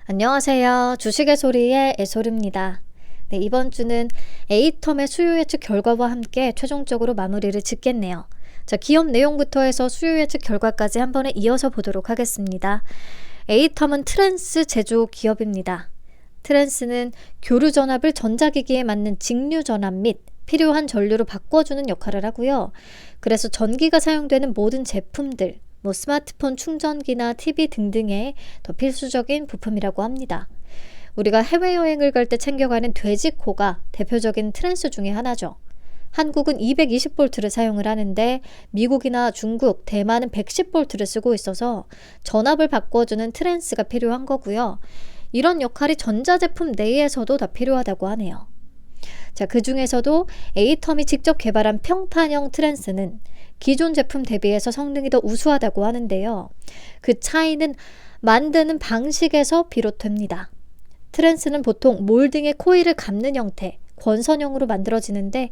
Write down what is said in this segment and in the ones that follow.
안녕하세요. 주식의 소리의 애소리입니다. 네, 이번 주는 A텀의 수요 예측 결과와 함께 최종적으로 마무리를 짓겠네요. 자, 기업 내용부터 해서 수요 예측 결과까지 한 번에 이어서 보도록 하겠습니다. A텀은 트랜스 제조 기업입니다. 트랜스는 교류 전압을 전자기기에 맞는 직류 전압 및 필요한 전류로 바꿔주는 역할을 하고요. 그래서 전기가 사용되는 모든 제품들, 스마트폰 충전기나 TV 등등의 더 필수적인 부품이라고 합니다. 우리가 해외여행을 갈 때 챙겨가는 돼지코가 대표적인 트랜스 중에 하나죠. 한국은 220V를 사용을 하는데 미국이나 중국, 대만은 110V를 쓰고 있어서 전압을 바꿔주는 트랜스가 필요한 거고요. 이런 역할이 전자제품 내에서도 다 필요하다고 하네요. 자, 그 중에서도 A텀이 직접 개발한 평판형 트랜스는 기존 제품 대비해서 성능이 더 우수하다고 하는데요. 그 차이는 만드는 방식에서 비롯됩니다. 트랜스는 보통 몰딩의 코일을 감는 형태, 권선형으로 만들어지는데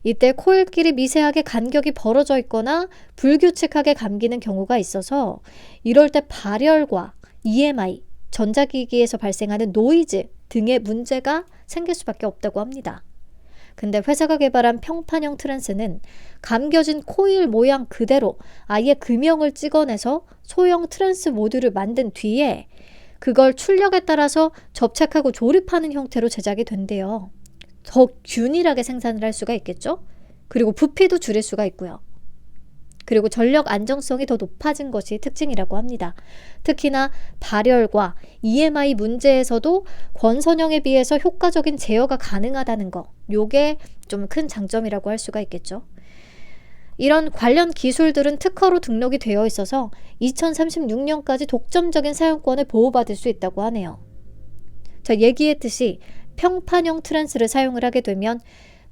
이때 코일끼리 미세하게 간격이 벌어져 있거나 불규칙하게 감기는 경우가 있어서 이럴 때 발열과 EMI, 전자기기에서 발생하는 노이즈 등의 문제가 생길 수밖에 없다고 합니다. 근데 회사가 개발한 평판형 트랜스는 감겨진 코일 모양 그대로 아예 금형을 찍어내서 소형 트랜스 모듈을 만든 뒤에 그걸 출력에 따라서 접착하고 조립하는 형태로 제작이 된대요. 더 균일하게 생산을 할 수가 있겠죠? 그리고 부피도 줄일 수가 있고요. 그리고 전력 안정성이 더 높아진 것이 특징이라고 합니다. 특히나 발열과 EMI 문제에서도 권선형에 비해서 효과적인 제어가 가능하다는 거, 요게 좀 큰 장점이라고 할 수가 있겠죠. 이런 관련 기술들은 특허로 등록이 되어 있어서 2036년까지 독점적인 사용권을 보호받을 수 있다고 하네요. 자, 얘기했듯이 평판형 트랜스를 사용을 하게 되면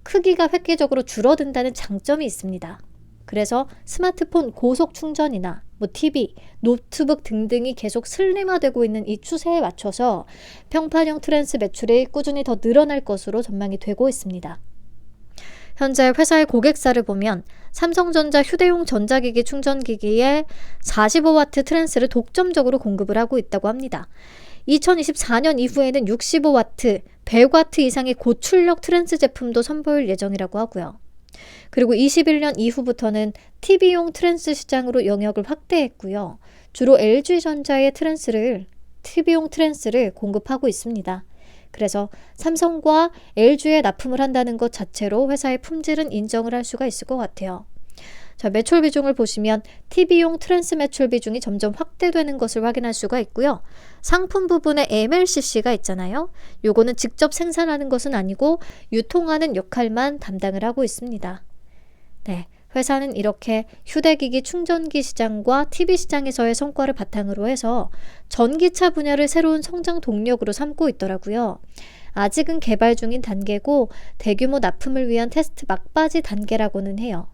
크기가 획기적으로 줄어든다는 장점이 있습니다. 그래서 스마트폰 고속 충전이나 TV, 노트북 등등이 계속 슬림화되고 있는 이 추세에 맞춰서 평판형 트랜스 매출이 꾸준히 더 늘어날 것으로 전망이 되고 있습니다. 현재 회사의 고객사를 보면 삼성전자 휴대용 전자기기 충전기기에 45W 트랜스를 독점적으로 공급을 하고 있다고 합니다. 2024년 이후에는 65W, 100W 이상의 고출력 트랜스 제품도 선보일 예정이라고 하고요. 그리고 21년 이후부터는 TV용 트랜스 시장으로 영역을 확대했고요. 주로 LG전자의 TV용 트랜스를 공급하고 있습니다. 그래서 삼성과 LG에 납품을 한다는 것 자체로 회사의 품질은 인정을 할 수가 있을 것 같아요. 자, 매출 비중을 보시면 TV용 트랜스 매출 비중이 점점 확대되는 것을 확인할 수가 있고요. 상품 부분에 MLCC가 있잖아요. 요거는 직접 생산하는 것은 아니고 유통하는 역할만 담당을 하고 있습니다. 네, 회사는 이렇게 휴대기기 충전기 시장과 TV 시장에서의 성과를 바탕으로 해서 전기차 분야를 새로운 성장 동력으로 삼고 있더라고요. 아직은 개발 중인 단계고 대규모 납품을 위한 테스트 막바지 단계라고는 해요.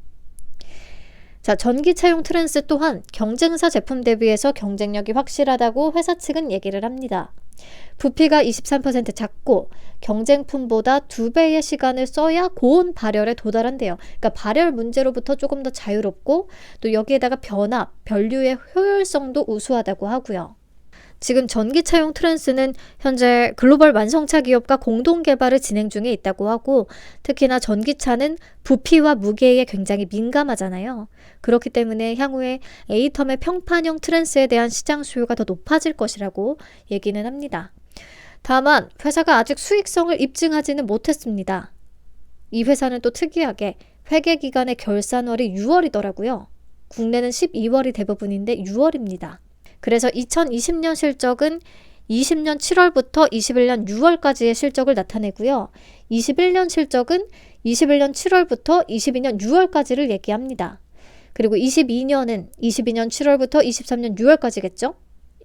자, 전기차용 트랜스 또한 경쟁사 제품 대비해서 경쟁력이 확실하다고 회사 측은 얘기를 합니다. 부피가 23% 작고 경쟁품보다 2배의 시간을 써야 고온 발열에 도달한대요. 그러니까 발열 문제로부터 조금 더 자유롭고 또 여기에다가 변압, 변류의 효율성도 우수하다고 하고요. 지금 전기차용 트랜스는 현재 글로벌 완성차 기업과 공동 개발을 진행 중에 있다고 하고 특히나 전기차는 부피와 무게에 굉장히 민감하잖아요. 그렇기 때문에 향후에 A텀의 평판형 트랜스에 대한 시장 수요가 더 높아질 것이라고 얘기는 합니다. 다만 회사가 아직 수익성을 입증하지는 못했습니다. 이 회사는 또 특이하게 회계기간의 결산월이 6월이더라고요. 국내는 12월이 대부분인데 6월입니다. 그래서 2020년 실적은 20년 7월부터 21년 6월까지의 실적을 나타내고요. 21년 실적은 21년 7월부터 22년 6월까지를 얘기합니다. 그리고 22년은 22년 7월부터 23년 6월까지겠죠?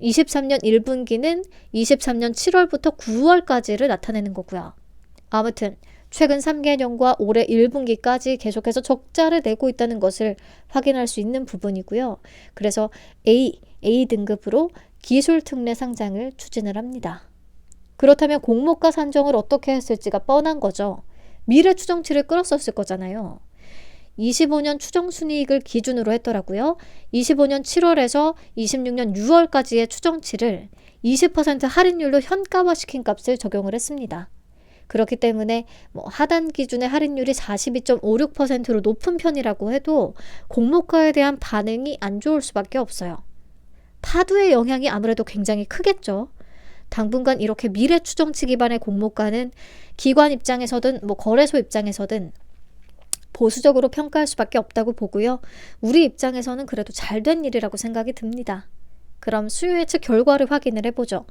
23년 1분기는 23년 7월부터 9월까지를 나타내는 거고요. 아무튼 최근 3개년과 올해 1분기까지 계속해서 적자를 내고 있다는 것을 확인할 수 있는 부분이고요. 그래서 A 등급으로 기술 특례 상장을 추진을 합니다. 그렇다면 공모가 산정을 어떻게 했을지가 뻔한 거죠. 미래 추정치를 끌었었을 거잖아요. 25년 추정순이익을 기준으로 했더라고요. 25년 7월에서 26년 6월까지의 추정치를 20% 할인율로 현가화시킨 값을 적용을 했습니다. 그렇기 때문에 하단 기준의 할인율이 42.56%로 높은 편이라고 해도 공모가에 대한 반응이 안 좋을 수밖에 없어요. 파도의 영향이 아무래도 굉장히 크겠죠. 당분간 이렇게 미래 추정치 기반의 공모가는 기관 입장에서든 거래소 입장에서든 보수적으로 평가할 수밖에 없다고 보고요. 우리 입장에서는 그래도 잘된 일이라고 생각이 듭니다. 그럼 수요 예측 결과를 확인을 해보죠.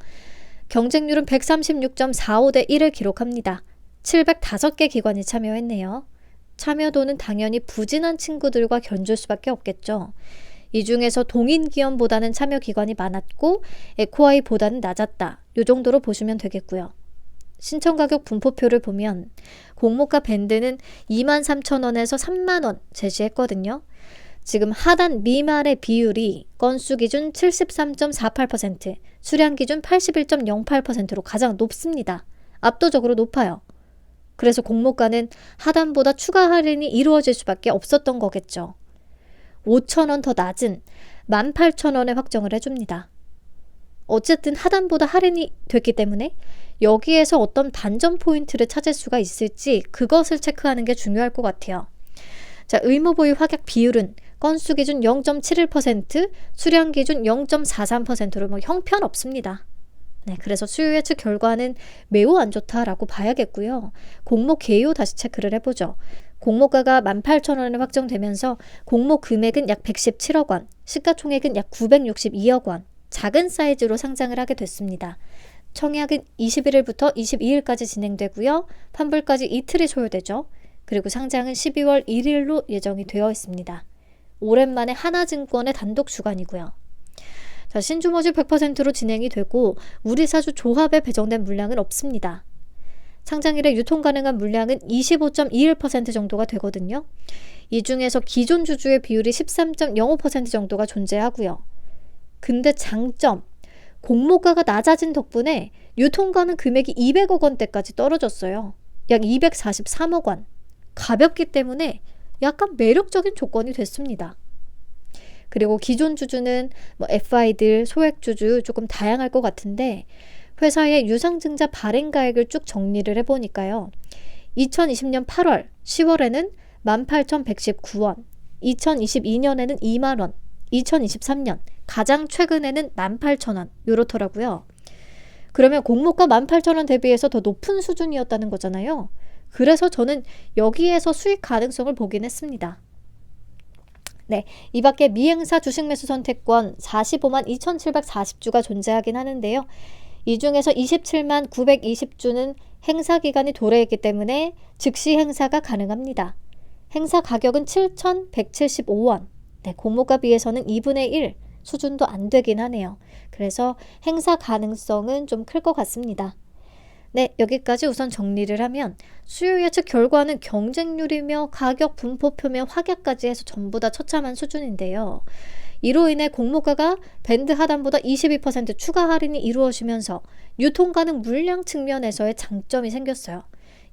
경쟁률은 136.45대 1을 기록합니다. 705개 기관이 참여했네요. 참여도는 당연히 부진한 친구들과 견줄 수밖에 없겠죠. 이 중에서 동인기업보다는 참여 기관이 많았고 에코아이보다는 낮았다. 이 정도로 보시면 되겠고요. 신청가격 분포표를 보면 공모가 밴드는 23,000원에서 30,000원 제시했거든요. 지금 하단 미만의 비율이 건수 기준 73.48%, 수량 기준 81.08%로 가장 높습니다. 압도적으로 높아요. 그래서 공모가는 하단보다 추가 할인이 이루어질 수밖에 없었던 거겠죠. 5,000원 더 낮은 18,000원에 확정을 해줍니다. 어쨌든 하단보다 할인이 됐기 때문에 여기에서 어떤 반전 포인트를 찾을 수가 있을지 그것을 체크하는 게 중요할 것 같아요. 자, 의무보유 확약 비율은 건수 기준 0.71%, 수량 기준 0.43%로 형편없습니다. 네, 그래서 수요 예측 결과는 매우 안 좋다라고 봐야겠고요. 공모 개요 다시 체크를 해보죠. 공모가가 18,000원에 확정되면서 공모 금액은 약 117억 원, 시가총액은 약 962억 원, 작은 사이즈로 상장을 하게 됐습니다. 청약은 21일부터 22일까지 진행되고요. 환불까지 이틀이 소요되죠. 그리고 상장은 12월 1일로 예정이 되어 있습니다. 오랜만에 하나증권의 단독 주관이고요. 자, 신주모집 100%로 진행이 되고 우리사주 조합에 배정된 물량은 없습니다. 상장일에 유통 가능한 물량은 25.21% 정도가 되거든요. 이 중에서 기존 주주의 비율이 13.05% 정도가 존재하고요. 근데 장점, 공모가가 낮아진 덕분에 유통 가능 금액이 200억 원대까지 떨어졌어요. 약 243억 원. 가볍기 때문에 약간 매력적인 조건이 됐습니다. 그리고 기존 주주는 FI들, 소액주주 조금 다양할 것 같은데 회사의 유상증자 발행가액을 쭉 정리를 해보니까요. 2020년 8월, 10월에는 18,119원, 2022년에는 2만원, 2023년 가장 최근에는 18,000원 이렇더라고요. 그러면 공모가 18,000원 대비해서 더 높은 수준이었다는 거잖아요. 그래서 저는 여기에서 수익 가능성을 보긴 했습니다. 네, 이 밖에 미행사 주식매수 선택권 45만 2,740주가 존재하긴 하는데요. 이 중에서 27만 920주는 행사 기간이 도래했기 때문에 즉시 행사가 가능합니다. 행사 가격은 7,175원. 네, 공모가 비해서는 2분의 1 수준도 안 되긴 하네요. 그래서 행사 가능성은 좀 클 것 같습니다. 네, 여기까지 우선 정리를 하면 수요 예측 결과는 경쟁률이며 가격 분포표며 확약까지 해서 전부 다 처참한 수준인데요. 이로 인해 공모가가 밴드 하단보다 22% 추가 할인이 이루어지면서 유통 가능 물량 측면에서의 장점이 생겼어요.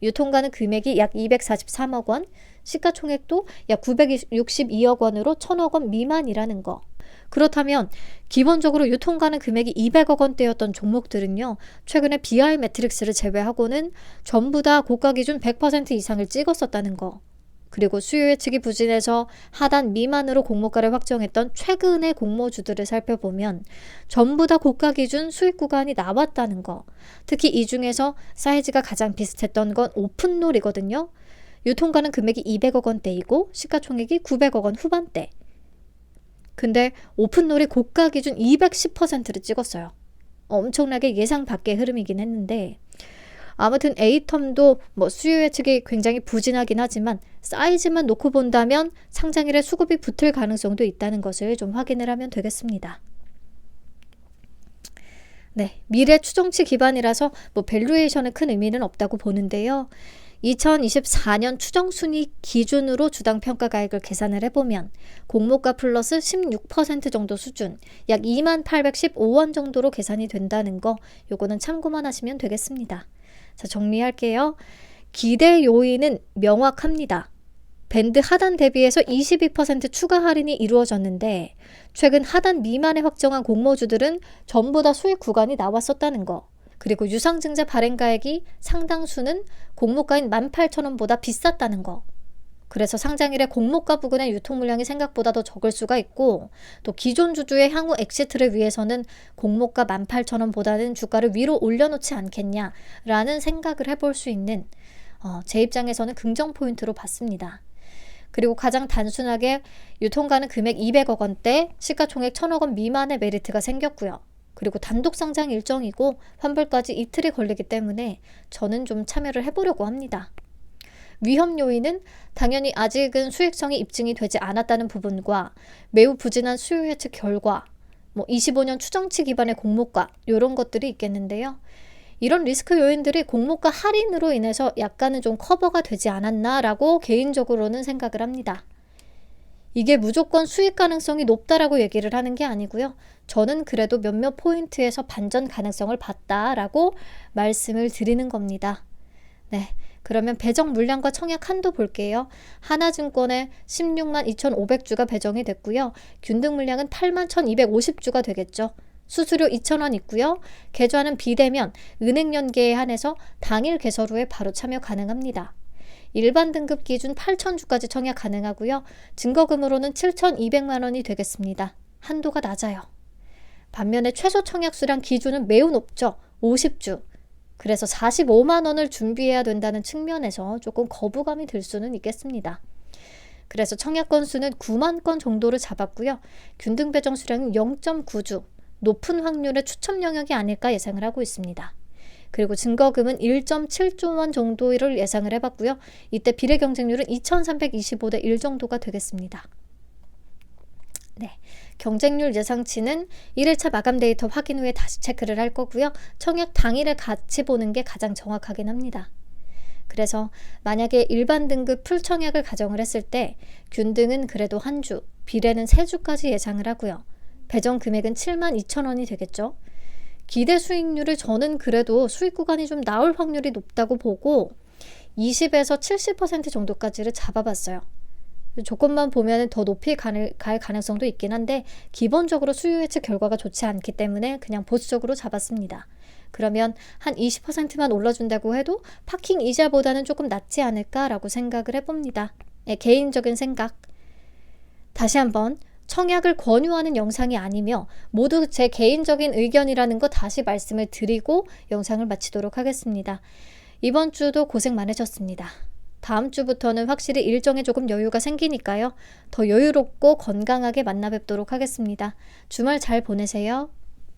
유통 가능 금액이 약 243억 원, 시가총액도 약 962억 원으로 1,000억 원 미만이라는 거. 그렇다면 기본적으로 유통 가능 금액이 200억 원대였던 종목들은요. 최근에 BI 매트릭스를 제외하고는 전부 다 고가 기준 100% 이상을 찍었었다는 거. 그리고 수요 예측이 부진해서 하단 미만으로 공모가를 확정했던 최근의 공모주들을 살펴보면 전부 다 고가 기준 수익 구간이 나왔다는 거. 특히 이 중에서 사이즈가 가장 비슷했던 건 오픈롤이거든요. 유통 가능 금액이 200억 원대이고 시가총액이 900억 원 후반대. 근데 오픈롤이 고가 기준 210%를 찍었어요. 엄청나게 예상 밖의 흐름이긴 했는데 아무튼 A텀도 수요 예측이 굉장히 부진하긴 하지만 사이즈만 놓고 본다면 상장일에 수급이 붙을 가능성도 있다는 것을 좀 확인을 하면 되겠습니다. 네, 미래 추정치 기반이라서 밸류에이션에 큰 의미는 없다고 보는데요. 2024년 추정순이익 기준으로 주당 평가가액을 계산을 해보면 공모가 플러스 16% 정도 수준, 약 2815원 정도로 계산이 된다는 거, 요거는 참고만 하시면 되겠습니다. 자, 정리할게요. 기대 요인은 명확합니다. 밴드 하단 대비해서 22% 추가 할인이 이루어졌는데 최근 하단 미만에 확정한 공모주들은 전부 다 수익 구간이 나왔었다는 거. 그리고 유상증자 발행가액이 상당수는 공모가인 18,000원보다 비쌌다는 거. 그래서 상장일에 공모가 부근의 유통 물량이 생각보다 더 적을 수가 있고, 또 기존 주주의 향후 엑시트를 위해서는 공모가 18,000원보다는 주가를 위로 올려놓지 않겠냐라는 생각을 해볼 수 있는 제 입장에서는 긍정 포인트로 봤습니다. 그리고 가장 단순하게 유통가는 금액 200억 원대, 시가총액 1,000억 원 미만의 메리트가 생겼고요. 그리고 단독 상장 일정이고 환불까지 이틀이 걸리기 때문에 저는 좀 참여를 해보려고 합니다. 위험 요인은 당연히 아직은 수익성이 입증이 되지 않았다는 부분과 매우 부진한 수요 예측 결과, 25년 추정치 기반의 공모가 이런 것들이 있겠는데요. 이런 리스크 요인들이 공모가 할인으로 인해서 약간은 좀 커버가 되지 않았나라고 개인적으로는 생각을 합니다. 이게 무조건 수익 가능성이 높다라고 얘기를 하는 게 아니고요. 저는 그래도 몇몇 포인트에서 반전 가능성을 봤다라고 말씀을 드리는 겁니다. 네, 그러면 배정 물량과 청약 한도 볼게요. 하나증권에 16만 2,500주가 배정이 됐고요. 균등 물량은 8만 1,250주가 되겠죠. 수수료 2,000원 있고요. 계좌는 비대면, 은행 연계에 한해서 당일 개설 후에 바로 참여 가능합니다. 일반 등급 기준 8,000주까지 청약 가능하고요. 증거금으로는 7,200만 원이 되겠습니다. 한도가 낮아요. 반면에 최소 청약 수량 기준은 매우 높죠. 50주. 그래서 45만 원을 준비해야 된다는 측면에서 조금 거부감이 들 수는 있겠습니다. 그래서 청약 건수는 9만 건 정도를 잡았고요. 균등 배정 수량은 0.9주, 높은 확률의 추첨 영역이 아닐까 예상을 하고 있습니다. 그리고 증거금은 1.7조 원 정도를 예상을 해봤고요. 이때 비례 경쟁률은 2,325대 1 정도가 되겠습니다. 네, 경쟁률 예상치는 1일차 마감 데이터 확인 후에 다시 체크를 할 거고요. 청약 당일에 같이 보는 게 가장 정확하긴 합니다. 그래서 만약에 일반 등급 풀 청약을 가정을 했을 때 균등은 그래도 한 주, 비례는 3주까지 예상을 하고요. 배정 금액은 7만 2천 원이 되겠죠. 기대 수익률을 저는 그래도 수익 구간이 좀 나올 확률이 높다고 보고 20에서 70% 정도까지를 잡아봤어요. 조건만 보면 더 높이 갈 가능성도 있긴 한데 기본적으로 수요 예측 결과가 좋지 않기 때문에 그냥 보수적으로 잡았습니다. 그러면 한 20%만 올라준다고 해도 파킹 이자보다는 조금 낫지 않을까라고 생각을 해봅니다. 네, 개인적인 생각. 다시 한번 청약을 권유하는 영상이 아니며 모두 제 개인적인 의견이라는 거 다시 말씀을 드리고 영상을 마치도록 하겠습니다. 이번 주도 고생 많으셨습니다. 다음 주부터는 확실히 일정에 조금 여유가 생기니까요. 더 여유롭고 건강하게 만나 뵙도록 하겠습니다. 주말 잘 보내세요.